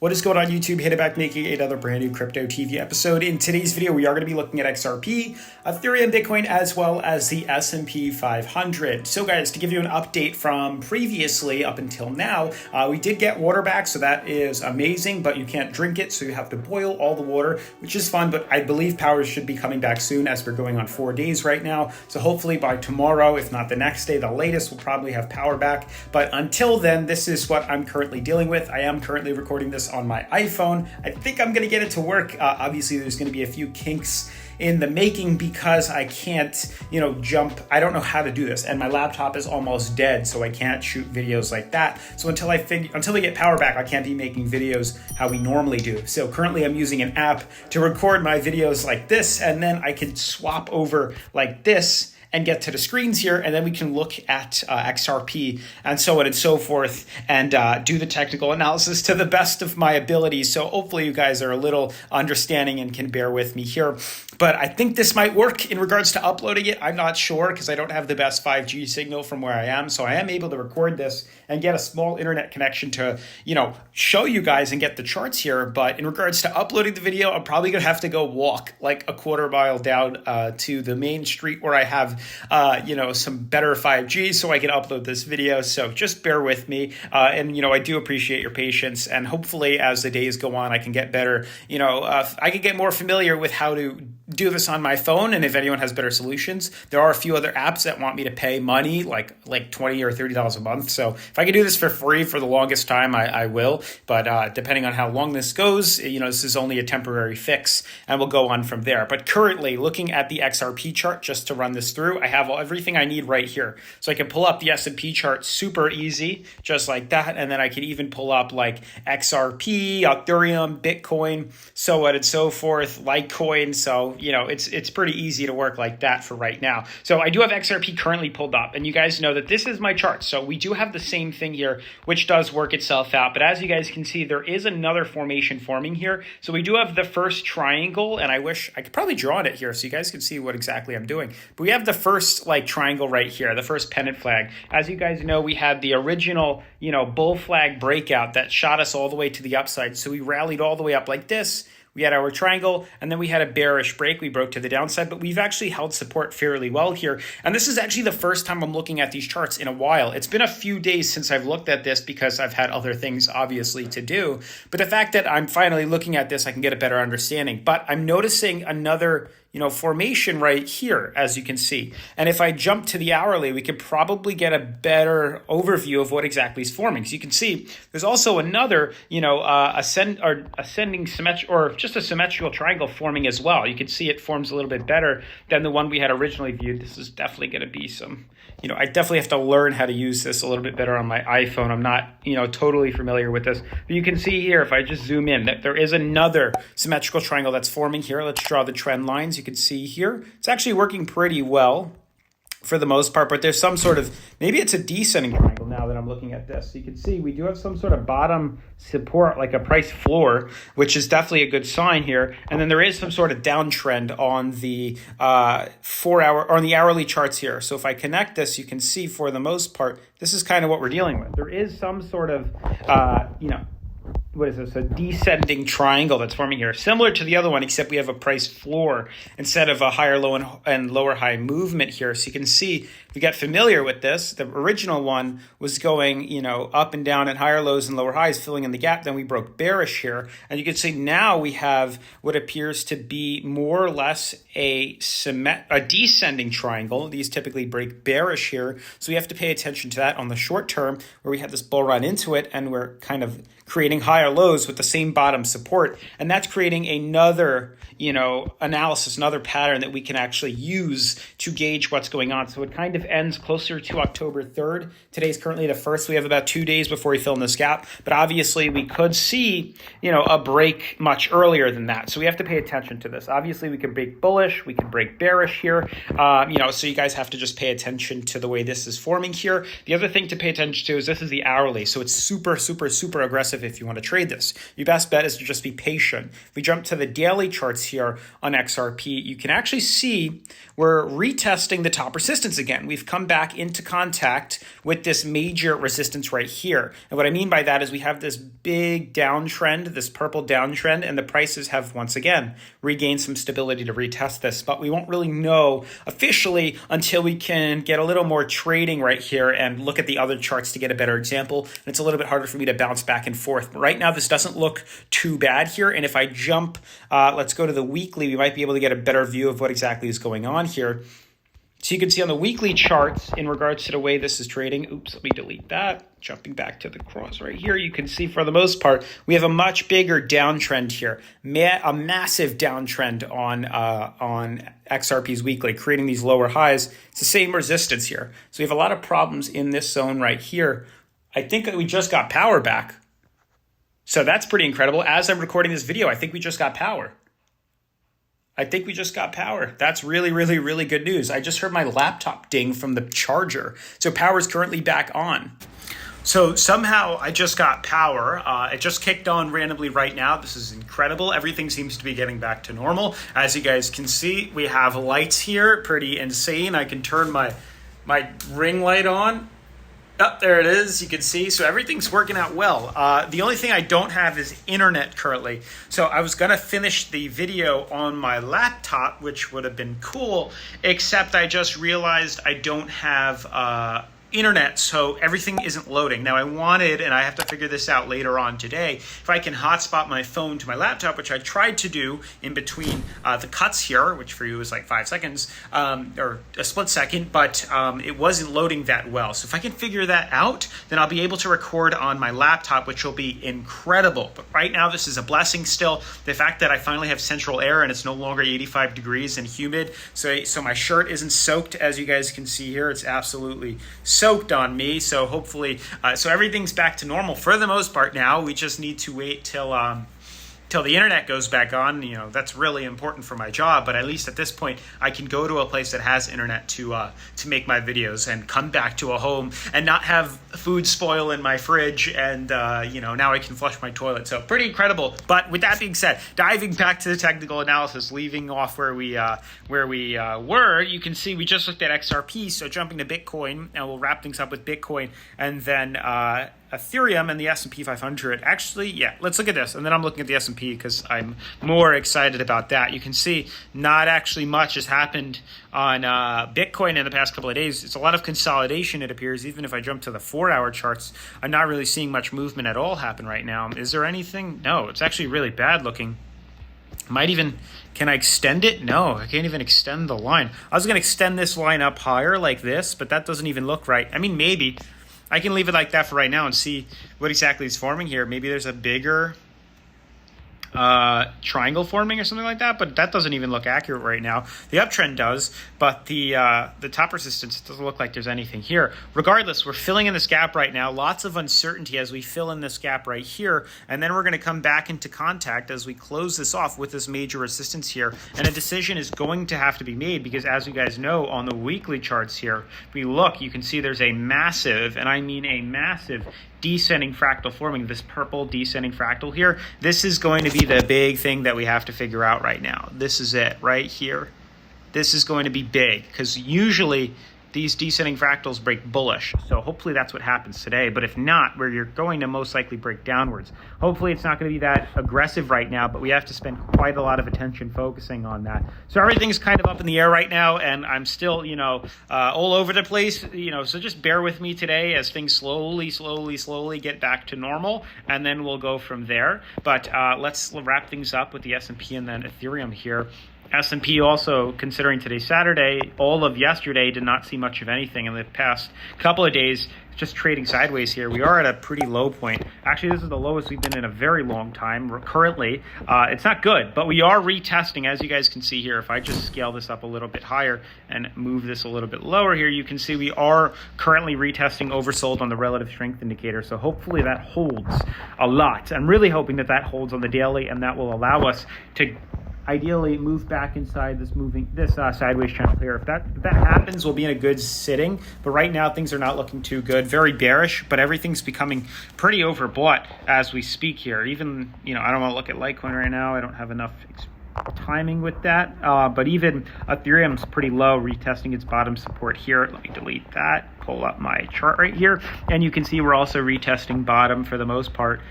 What is going on YouTube? Hit it back making another brand new Crypto TV episode. In today's video, we are going to be looking at XRP, Ethereum, Bitcoin, as well as the S&P 500. So guys, to give you an update from previously up until now, we did get water back, so that is amazing, but you can't drink it, so you have to boil all the water, which is fun, but I believe power should be coming back soon as we're going on 4 days right now. So hopefully by tomorrow, if not the next day, the latest, we'll probably have power back. But until then, this is what I'm currently dealing with. I am currently recording this on my iPhone. I think I'm going to get it to work. Obviously, there's going to be a few kinks in the making because I can't, jump. I don't know how to do this, and my laptop is almost dead, so I can't shoot videos like that. So until we get power back, I can't be making videos how we normally do. So currently, I'm using an app to record my videos like this, and then I can swap over like this and get to the screens here, and then we can look at XRP and so on and so forth, and do the technical analysis to the best of my abilities. So hopefully you guys are a little understanding and can bear with me here. But I think this might work in regards to uploading it. I'm not sure because I don't have the best 5G signal from where I am. So I am able to record this and get a small internet connection to, show you guys and get the charts here. But in regards to uploading the video, I'm probably going to have to go walk like a quarter mile down to the main street where I have some better 5G so I can upload this video. So just bear with me. I do appreciate your patience, and hopefully as the days go on, I can get better, I can get more familiar with how to do this on my phone. And if anyone has better solutions, there are a few other apps that want me to pay money, like $20 or $30 a month. So if I can do this for free for the longest time, I will. But depending on how long this goes, this is only a temporary fix, and we'll go on from there. But currently, looking at the XRP chart, just to run this through, I have everything I need right here. So I can pull up the S&P chart super easy, just like that. And then I can even pull up like XRP, Ethereum, Bitcoin, so on and so forth, Litecoin. So, it's pretty easy to work like that for right now. So I do have XRP currently pulled up, and you guys know that this is my chart. So we do have the same thing here, which does work itself out. But as you guys can see, there is another formation forming here. So we do have the first triangle, and I wish I could probably draw it here so you guys can see what exactly I'm doing. But we have the first triangle right here, the first pennant flag. As you guys know, we had the original, bull flag breakout that shot us all the way to the upside. So we rallied all the way up like this. We had our triangle, and then we had a bearish break. We broke to the downside, but we've actually held support fairly well here. And this is actually the first time I'm looking at these charts in a while. It's been a few days since I've looked at this because I've had other things, obviously, to do. But the fact that I'm finally looking at this, I can get a better understanding. But I'm noticing another formation right here, as you can see. And if I jump to the hourly, we could probably get a better overview of what exactly is forming. So you can see there's also another, ascending or just a symmetrical triangle forming as well. You can see it forms a little bit better than the one we had originally viewed. This is definitely going to be some, I definitely have to learn how to use this a little bit better on my iPhone. I'm not, totally familiar with this. But you can see here, if I just zoom in, that there is another symmetrical triangle that's forming here. Let's draw the trend lines. You can see here, it's actually working pretty well for the most part, but there's some sort of, maybe it's a descending triangle now that I'm looking at this. So you can see we do have some sort of bottom support, like a price floor, which is definitely a good sign here. And then there is some sort of downtrend on the 4 hour or on the hourly charts here. So if I connect this, you can see for the most part, this is kind of what we're dealing with. There is some sort of, what is this? A descending triangle that's forming here, similar to the other one, except we have a price floor instead of a higher low and lower high movement here. So you can see, if you get familiar with this, the original one was going, up and down at higher lows and lower highs, filling in the gap. Then we broke bearish here. And you can see now we have what appears to be more or less a descending triangle. These typically break bearish here. So we have to pay attention to that on the short term, where we had this bull run into it, and we're kind of creating higher lows with the same bottom support. And that's creating another, analysis, another pattern that we can actually use to gauge what's going on. So it kind of ends closer to October 3rd. Today's currently the 1st. We have about 2 days before we fill in this gap. But obviously we could see, a break much earlier than that. So we have to pay attention to this. Obviously we can break bullish. We can break bearish here. So you guys have to just pay attention to the way this is forming here. The other thing to pay attention to is this is the hourly. So it's super, super, super aggressive aggressive if you want to trade this. Your best bet is to just be patient. If we jump to the daily charts here on XRP, you can actually see we're retesting the top resistance again. We've come back into contact with this major resistance right here. And what I mean by that is we have this big downtrend, this purple downtrend, and the prices have once again regained some stability to retest this. But we won't really know officially until we can get a little more trading right here and look at the other charts to get a better example. And it's a little bit harder for me to bounce back and forth. But right now, this doesn't look too bad here. And if I jump, let's go to the weekly, we might be able to get a better view of what exactly is going on here. So you can see on the weekly charts in regards to the way this is trading. Oops, let me delete that. Jumping back to the cross right here, you can see for the most part, we have a much bigger downtrend here. A massive downtrend on XRP's weekly, creating these lower highs. It's the same resistance here. So we have a lot of problems in this zone right here. I think that we just got power back. So that's pretty incredible. As I'm recording this video, I think we just got power. That's really, really, really good news. I just heard my laptop ding from the charger. So power is currently back on. So somehow I just got power. It just kicked on randomly right now. This is incredible. Everything seems to be getting back to normal. As you guys can see, we have lights here. Pretty insane. I can turn my ring light on. Oh, there it is. You can see. So everything's working out well. The only thing I don't have is internet currently. So I was going to finish the video on my laptop, which would have been cool, except I just realized I don't have internet, so everything isn't loading. Now I wanted, and I have to figure this out later on today, if I can hotspot my phone to my laptop, which I tried to do in between the cuts here, which for you is like 5 seconds, or a split second, but it wasn't loading that well. So if I can figure that out, then I'll be able to record on my laptop, which will be incredible. But right now, this is a blessing still. The fact that I finally have central air and it's no longer 85 degrees and humid, so my shirt isn't soaked, as you guys can see here. It's absolutely soaked on me, so hopefully so everything's back to normal for the most part now. We just need to wait till the internet goes back on. You know, that's really important for my job, but at least at this point I can go to a place that has internet to make my videos and come back to a home and not have food spoil in my fridge, and now I can flush my toilet. So pretty incredible. But with that being said, diving back to the technical analysis, leaving off where we were, you can see we just looked at XRP. So jumping to Bitcoin, and we'll wrap things up with Bitcoin and then Ethereum and the S&P 500. Actually, yeah, let's look at this. And then I'm looking at the S&P because I'm more excited about that. You can see not actually much has happened on Bitcoin in the past couple of days. It's a lot of consolidation, it appears. Even if I jump to the 4-hour charts, I'm not really seeing much movement at all happen right now. Is there anything? No, it's actually really bad looking. Can I extend it? No, I can't even extend the line. I was going to extend this line up higher like this, but that doesn't even look right. I mean, maybe. I can leave it like that for right now and see what exactly is forming here. Maybe there's a bigger triangle forming or something like that, but that doesn't even look accurate right now. The uptrend does, but the top resistance doesn't look like there's anything here. Regardless, we're filling in this gap right now. Lots of uncertainty as we fill in this gap right here, and then we're going to come back into contact as we close this off with this major resistance here, and a decision is going to have to be made because, as you guys know, on the weekly charts here, if we look, you can see there's a massive, and I mean a massive, descending fractal forming, this purple descending fractal here. This is going to be the big thing that we have to figure out right now. This is it right here. This is going to be big because usually these descending fractals break bullish. So hopefully that's what happens today. But if not, where you're going to most likely break downwards. Hopefully it's not going to be that aggressive right now, but we have to spend quite a lot of attention focusing on that. So everything's kind of up in the air right now, and I'm still, all over the place, so just bear with me today as things slowly get back to normal, and then we'll go from there. But let's wrap things up with the S&P and then Ethereum here. S&P also, considering today's Saturday, all of yesterday did not see much of anything. In the past couple of days, just trading sideways here. We are at a pretty low point. Actually, this is the lowest we've been in a very long time. Currently, it's not good, but we are retesting, as you guys can see here. If I just scale this up a little bit higher and move this a little bit lower here, you can see we are currently retesting oversold on the relative strength indicator. So hopefully that holds a lot. I'm really hoping that that holds on the daily, and that will allow us to ideally move back inside this sideways channel here. If that happens, we'll be in a good sitting. But right now, things are not looking too good. Very bearish, but everything's becoming pretty overbought as we speak here. Even, I don't want to look at Litecoin right now. I don't have enough timing with that, but even Ethereum's pretty low, retesting its bottom support here. Let me delete that, pull up my chart right here, and you can see we're also retesting bottom for the most part.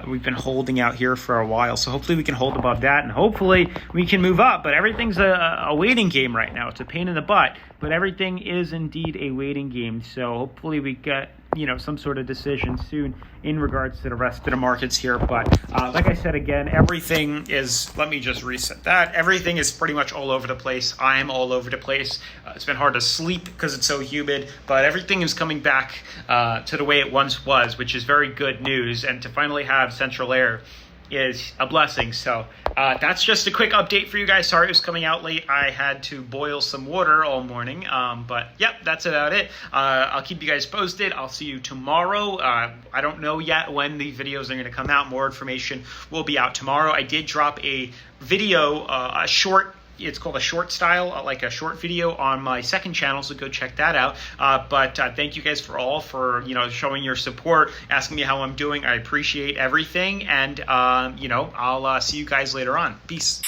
We've been holding out here for a while, so hopefully we can hold above that, and hopefully we can move up. But everything's a waiting game right now. It's a pain in the butt, but everything is indeed a waiting game. So hopefully we get some sort of decision soon in regards to the rest of the markets here. But like I said, again, everything is, let me just reset that. Everything is pretty much all over the place. I'm all over the place. It's been hard to sleep because it's so humid, but everything is coming back to the way it once was, which is very good news. And to finally have central air is a blessing. So that's just a quick update for you guys. Sorry it was coming out late. I had to boil some water all morning. But yep, that's about it. I'll keep you guys posted. I'll see you tomorrow. I don't know yet when the videos are going to come out. More information will be out tomorrow. I did drop a video, a short, it's called a short style, like a short video on my second channel, so go check that out. But thank you guys for showing your support, asking me how I'm doing. I appreciate everything, and I'll see you guys later on. Peace.